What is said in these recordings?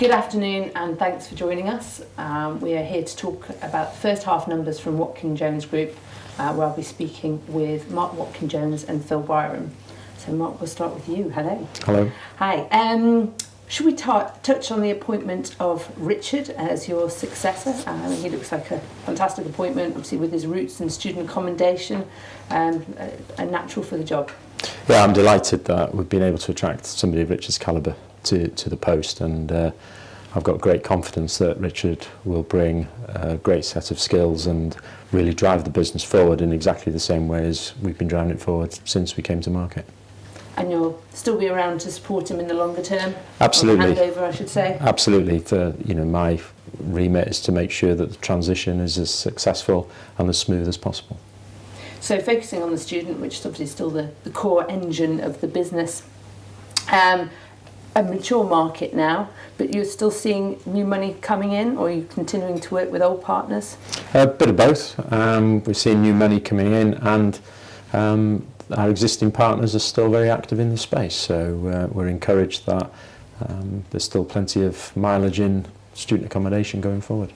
Good afternoon and thanks for joining us. We are here to talk about the first half numbers from Watkin Jones Group, where I'll be speaking with Mark Watkin Jones and Phil Byron. So Mark, we'll start with you. Hello. Hello. Hi. Should we touch on the appointment of Richard as your successor? He looks like a fantastic appointment, obviously with his roots in student accommodation, a natural for the job. Yeah, I'm delighted that we've been able to attract somebody of Richard's calibre to the post, and I've got great confidence that Richard will bring a great set of skills and really drive the business forward in exactly the same way as we've been driving it forward since we came to market. And you'll still be around to support him in the longer term? Absolutely. Handover, I should say. Absolutely. For my remit is to make sure that the transition is as successful and as smooth as possible. So focusing on the student, which is obviously still the core engine of the business, a mature market now, but you're still seeing new money coming in, or are you continuing to work with old partners? A bit of both. We're seeing new money coming in, and our existing partners are still very active in the space, so we're encouraged that there's still plenty of mileage in student accommodation going forward.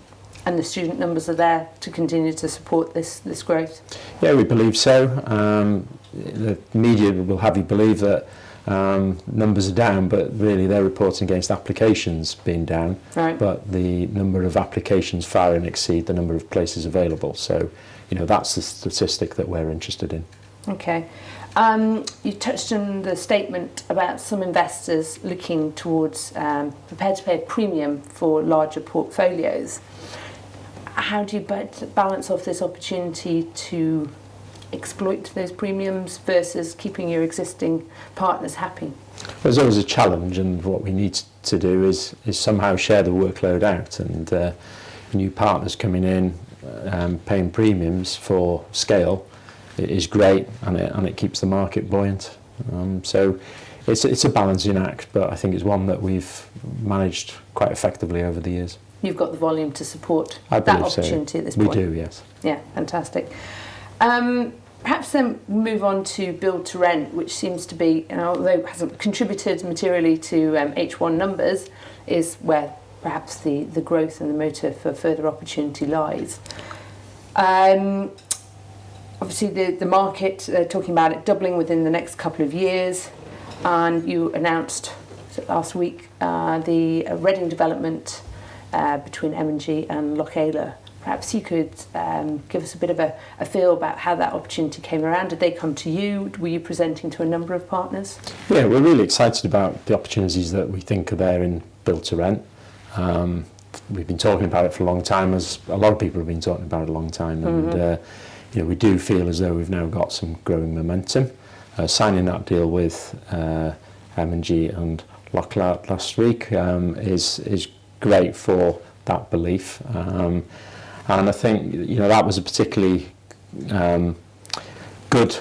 And the student numbers are there to continue to support this growth? Yeah, we believe so. The media will have you believe that numbers are down, but really they're reporting against applications being down. Right. But the number of applications far exceed the number of places available. So, that's the statistic that we're interested in. Okay. You touched on the statement about some investors looking towards prepared to pay a premium for larger portfolios. How do you balance off this opportunity to exploit those premiums versus keeping your existing partners happy? There's always a challenge, and what we need to do is somehow share the workload out, and new partners coming in paying premiums for scale is great, and it keeps the market buoyant. So it's a balancing act, but I think it's one that we've managed quite effectively over the years. You've got the volume to support that opportunity at this point? We do, yes. Yeah, fantastic. Perhaps then move on to build to rent, which seems to be, although it hasn't contributed materially to H1 numbers, is where perhaps the growth and the motive for further opportunity lies. Obviously the market, talking about it doubling within the next couple of years, and you announced last week the Reading development between M&G and Lochaler. Perhaps you could give us a bit of a feel about how that opportunity came around. Did they come to you? Were you presenting to a number of partners? Yeah, we're really excited about the opportunities that we think are there in build to rent. We've been talking about it for a long time, as a lot of people have been talking about it a long time, and we do feel as though we've now got some growing momentum. Signing that deal with M&G and Lochaler last week is great for that belief. And I think that was a particularly good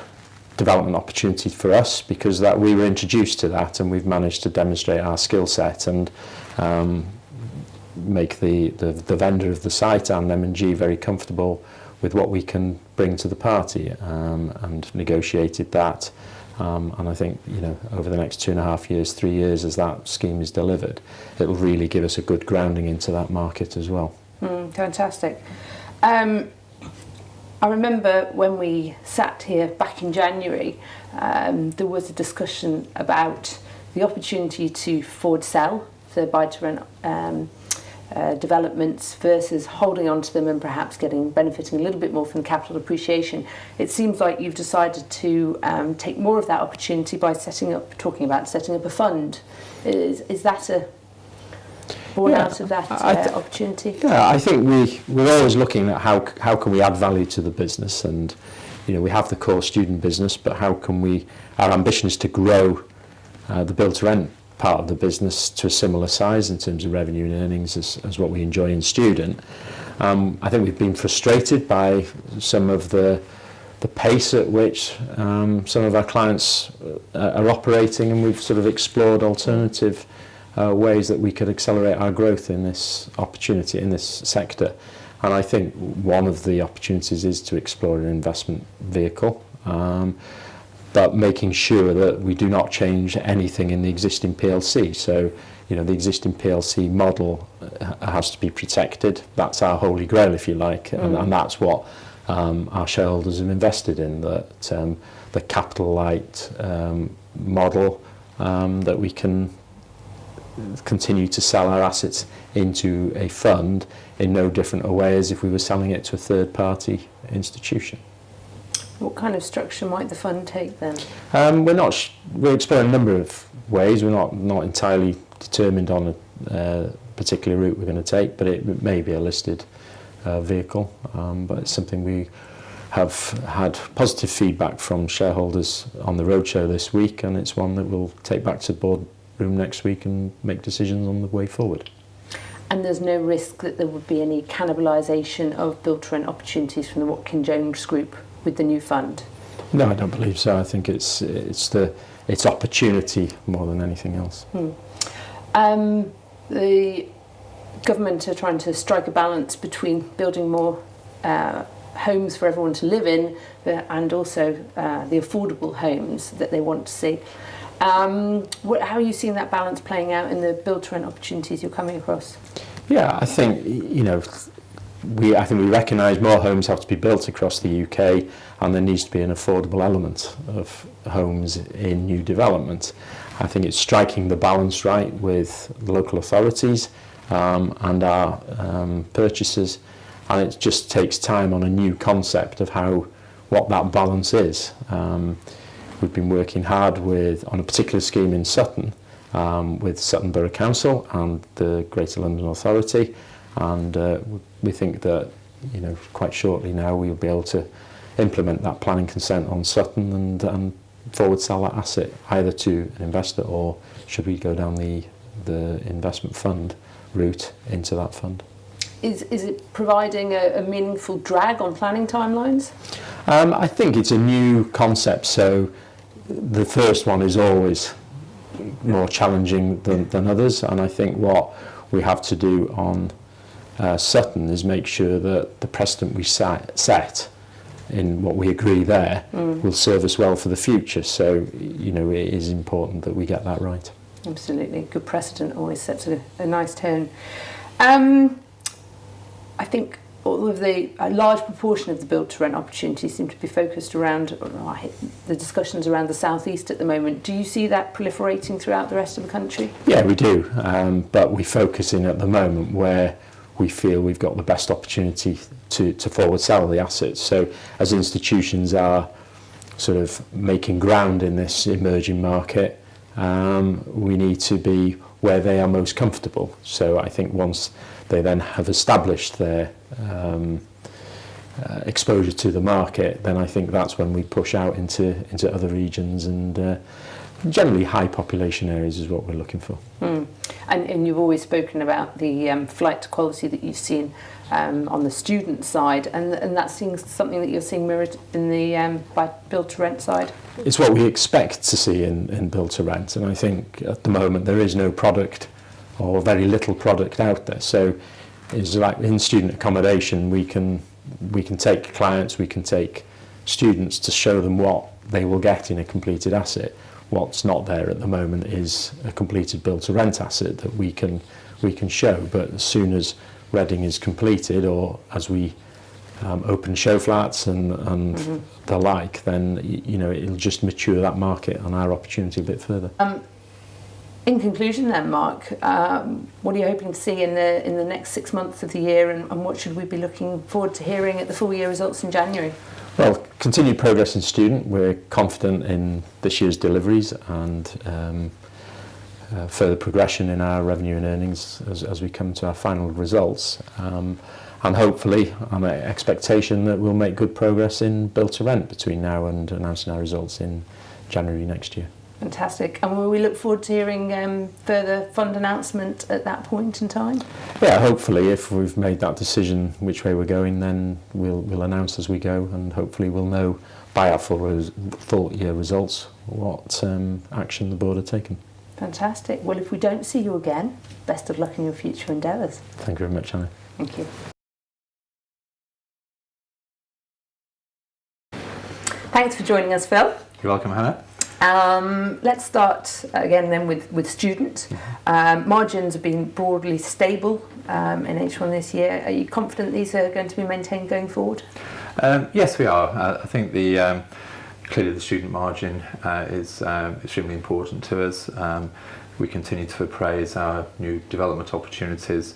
development opportunity for us, because that we were introduced to that, and we've managed to demonstrate our skill set and make the vendor of the site and M&G very comfortable with what we can bring to the party, and negotiated that. And I think over the next 2.5 years, 3 years, as that scheme is delivered, it will really give us a good grounding into that market as well. Fantastic. I remember when we sat here back in January, there was a discussion about the opportunity to forward sell, so buy to rent developments versus holding on to them and perhaps benefiting a little bit more from capital appreciation. It seems like you've decided to take more of that opportunity by setting up a fund. Is that born out of that opportunity? Yeah, I think we're always looking at how can we add value to the business, and we have the core student business, but how can our ambition is to grow the build to rent part of the business to a similar size in terms of revenue and earnings as what we enjoy in student. I think we've been frustrated by some of the pace at which some of our clients are operating, and we've sort of explored alternative ways that we could accelerate our growth in this opportunity, in this sector. And I think one of the opportunities is to explore an investment vehicle, but making sure that we do not change anything in the existing PLC. So, the existing PLC model has to be protected. That's our holy grail, if you like, and that's what our shareholders have invested in, that the capital light model, that we can continue to sell our assets into a fund in no different a way as if we were selling it to a third party institution. What kind of structure might the fund take then? We're exploring a number of ways. We're not entirely determined on a particular route we're going to take, but it may be a listed vehicle. But it's something we have had positive feedback from shareholders on the roadshow this week, and it's one that we'll take back to the board room next week and make decisions on the way forward. And there's no risk that there would be any cannibalisation of build-to-rent opportunities from the Watkin Jones Group with the new fund? No, I don't believe so. I think it's opportunity more than anything else. The government are trying to strike a balance between building more homes for everyone to live in and also the affordable homes that they want to see. How are you seeing that balance playing out in the build-to-rent opportunities you're coming across? Yeah, I think we recognise more homes have to be built across the UK, and there needs to be an affordable element of homes in new development. I think it's striking the balance right with local authorities and our purchasers, and it just takes time on a new concept of what that balance is. We've been working hard on a particular scheme in Sutton with Sutton Borough Council and the Greater London Authority, and we think that quite shortly now we'll be able to implement that planning consent on Sutton and forward sell that asset either to an investor, or should we go down the investment fund route into that fund. Is it providing a meaningful drag on planning timelines? I think it's a new concept, so the first one is always more challenging than others, and I think what we have to do on Sutton is make sure that the precedent we set in what we agree there will serve us well for the future. So it is important that we get that right. Absolutely. Good precedent always sets a nice tone. I think a large proportion of the build-to-rent opportunities seem to be focused around the discussions around the southeast at the moment. Do you see that proliferating throughout the rest of the country? Yeah, we do, but we focus in at the moment where we feel we've got the best opportunity to forward sell the assets. So as institutions are sort of making ground in this emerging market, we need to be where they are most comfortable. So I think once they then have established their exposure to the market, then I think that's when we push out into other regions, and generally high population areas is what we're looking for. And you've always spoken about the flight to quality that you've seen on the student side, and that's something that you're seeing mirrored in the by build-to-rent side? It's what we expect to see in build-to-rent, and I think at the moment there is no product or very little product out there. So it's like in student accommodation, we can take clients, we can take students to show them what they will get in a completed asset. What's not there at the moment is a completed build-to-rent asset that we can show. But as soon as Reading is completed, or as we open show flats and the like, then it'll just mature that market and our opportunity a bit further. In conclusion then, Mark, what are you hoping to see in the next 6 months of the year, and what should we be looking forward to hearing at the full year results in January? Well, continued progress in student. We're confident in this year's deliveries and further progression in our revenue and earnings as we come to our final results. And hopefully, my expectation that we'll make good progress in build-to-rent between now and announcing our results in January next year. Fantastic. And will we look forward to hearing further fund announcement at that point in time? Yeah, hopefully, if we've made that decision which way we're going, then we'll announce as we go, and hopefully we'll know by our full year results what action the board have taken. Fantastic. Well, if we don't see you again, best of luck in your future endeavours. Thank you very much, Anna. Thank you. Thanks for joining us, Phil. You're welcome, Hannah. Let's start again then with student. Margins have been broadly stable in H1 this year. Are you confident these are going to be maintained going forward? Yes, we are. I think clearly the student margin is extremely important to us. We continue to appraise our new development opportunities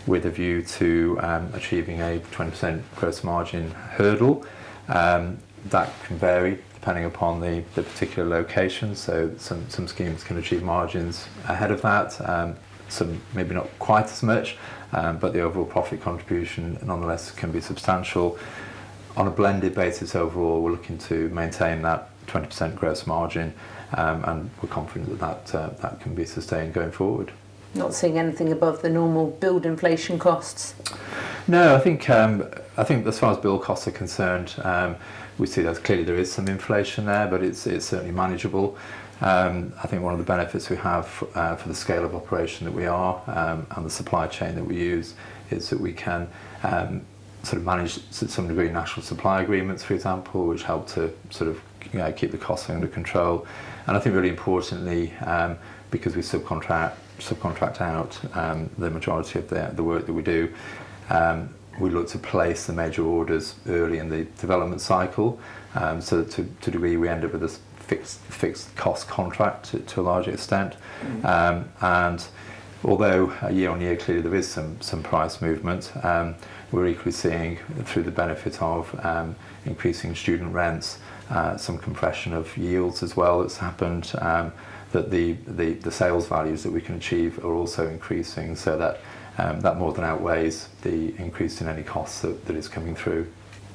with a view to achieving a 20% gross margin hurdle. That can vary depending upon the particular location, so some schemes can achieve margins ahead of that, some maybe not quite as much, but the overall profit contribution nonetheless can be substantial. On a blended basis overall, we're looking to maintain that 20% gross margin, and we're confident that can be sustained going forward. Not seeing anything above the normal build inflation costs? No, I think as far as build costs are concerned, we see that clearly there is some inflation there, but it's certainly manageable. I think one of the benefits we have for the scale of operation that we are and the supply chain that we use is that we can sort of manage to some degree national supply agreements, for example, which help to sort of keep the costs under control. And I think really importantly, because we subcontract out the majority of the work that we do, we look to place the major orders early in the development cycle, so that to a degree we end up with a fixed cost contract to a large extent. And although year on year clearly there is some price movement, we're equally seeing through the benefit of increasing student rents, some compression of yields as well that's happened, that the sales values that we can achieve are also increasing, so that more than outweighs the increase in any costs that is coming through.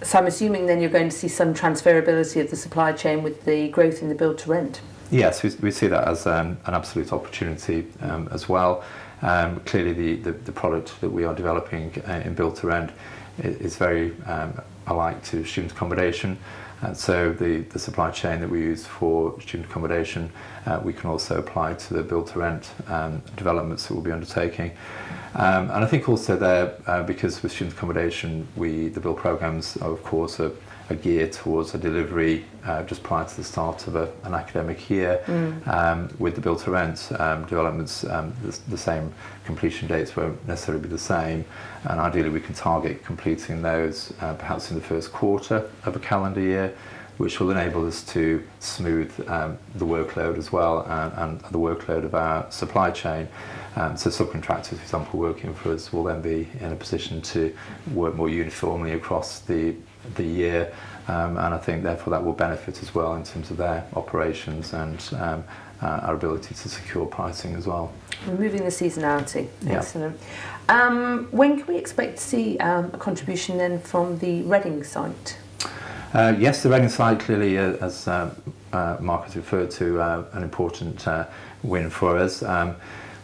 So I'm assuming then you're going to see some transferability of the supply chain with the growth in the build to rent? Yes, we see that as an absolute opportunity as well. Clearly the product that we are developing in build to rent is very alike to student accommodation. So the supply chain that we use for student accommodation, we can also apply to the build to rent developments that we'll be undertaking. And I think also there, because with student accommodation, the build programmes are of course are geared towards a delivery just prior to the start of an academic year. With the build to rent developments, the same completion dates won't necessarily be the same, and ideally we can target completing those perhaps in the first quarter of a calendar year, which will enable us to smooth the workload as well, and the workload of our supply chain. So subcontractors, for example, working for us will then be in a position to work more uniformly across the year, and I think therefore that will benefit as well in terms of their operations and our ability to secure pricing as well. Removing the seasonality. Yeah. Excellent. When can we expect to see a contribution then from the Reading site? Yes, the Reading site clearly, as Mark has referred to, an important win for us.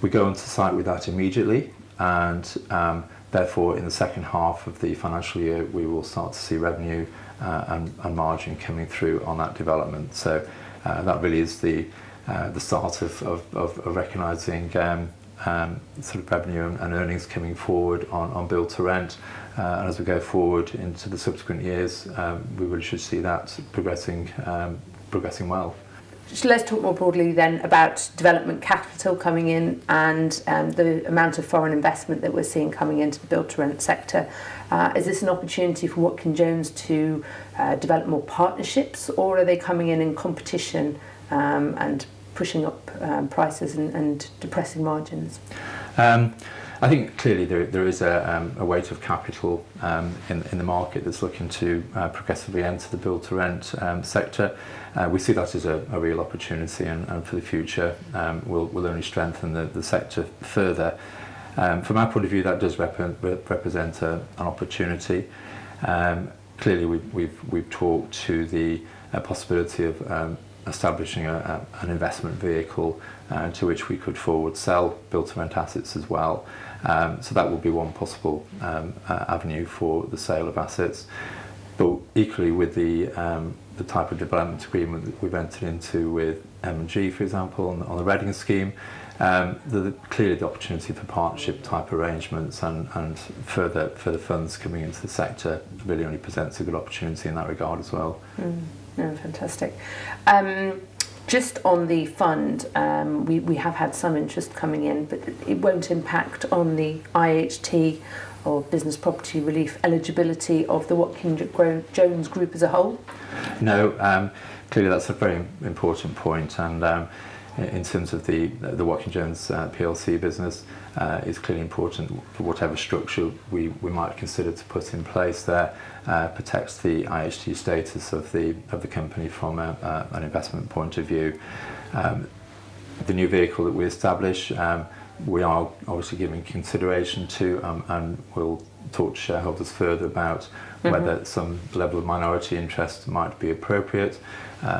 We go onto site with that immediately, and therefore in the second half of the financial year we will start to see revenue and margin coming through on that development. So that really is the start of recognising sort of revenue and earnings coming forward on build to rent. And as we go forward into the subsequent years, we really should see that progressing well. So let's talk more broadly then about development capital coming in and the amount of foreign investment that we're seeing coming into the build to rent sector. Is this an opportunity for Watkin Jones to develop more partnerships, or are they coming in competition and pushing up prices and depressing margins? I think clearly there is a weight of capital in the market that's looking to progressively enter the build to rent sector. We see that as a real opportunity, and for the future will only strengthen the sector further. From our point of view, that does represent an opportunity. Clearly we've talked to the possibility of establishing an investment vehicle to which we could forward sell build to rent assets as well. So that would be one possible avenue for the sale of assets. But equally with the type of development agreement that we've entered into with M&G, for example, on the Reading scheme, clearly the opportunity for partnership type arrangements and further funds coming into the sector really only presents a good opportunity in that regard as well. No, fantastic. Just on the fund, we have had some interest coming in, but it won't impact on the IHT or Business Property Relief eligibility of the Watkin Jones Group as a whole? No, clearly that's a very important point, and in terms of the Watkin Jones PLC business, it's clearly important for whatever structure we might consider to put in place there, protects the IHT status of the company from an investment point of view. The new vehicle that we establish, we are obviously giving consideration to, and we'll talk to shareholders further about whether some level of minority interest might be appropriate.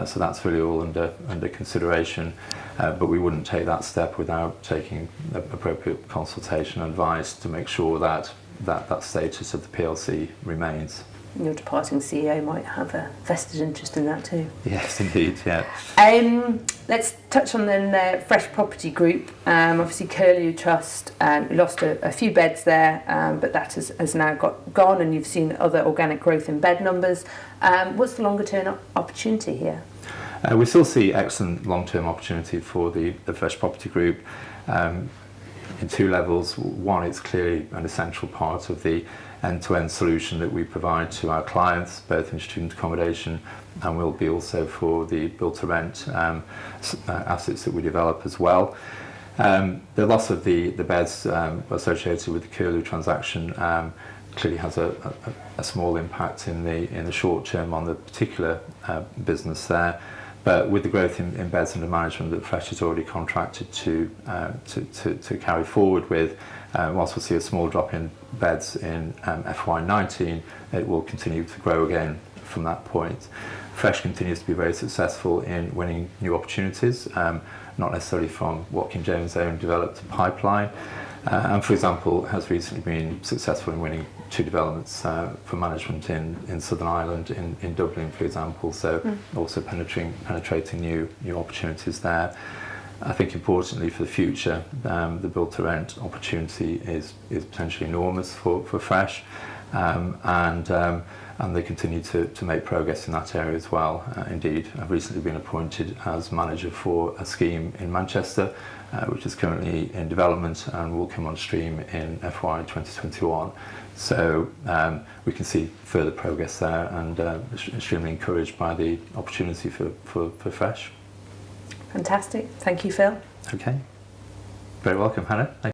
So that's really all under consideration, but we wouldn't take that step without taking appropriate consultation and advice to make sure that status of the PLC remains. Your departing CEO might have a vested interest in that too. Yes, indeed, yeah. Let's touch on then Fresh Property Group. Obviously, Curlew Trust, we lost a few beds there, but that has now gone, and you've seen other organic growth in bed numbers. What's the longer term opportunity here? We still see excellent long-term opportunity for the Fresh Property Group in two levels. One, it's clearly an essential part of the end-to-end solution that we provide to our clients, both in student accommodation and will be also for the build-to-rent assets that we develop as well. The loss of the beds associated with the Curlew transaction clearly has a small impact in the short term on the particular business there. But with the growth in beds under management that Fresh has already contracted to carry forward with, whilst we'll see a small drop in beds in FY19, it will continue to grow again from that point. Fresh continues to be very successful in winning new opportunities, not necessarily from Watkin Jones' own developed pipeline, and for example has recently been successful in winning 2 developments for management in Southern Ireland, in Dublin for example, so also penetrating new opportunities there. I think importantly for the future, the build-to-rent opportunity is potentially enormous for Fresh, and they continue to make progress in that area as well. Indeed, I've recently been appointed as manager for a scheme in Manchester, which is currently in development and will come on stream in FY 2021. So we can see further progress there, and extremely encouraged by the opportunity for Fresh. Fantastic. Thank you, Phil. Okay. Very welcome, Hannah. Thank you.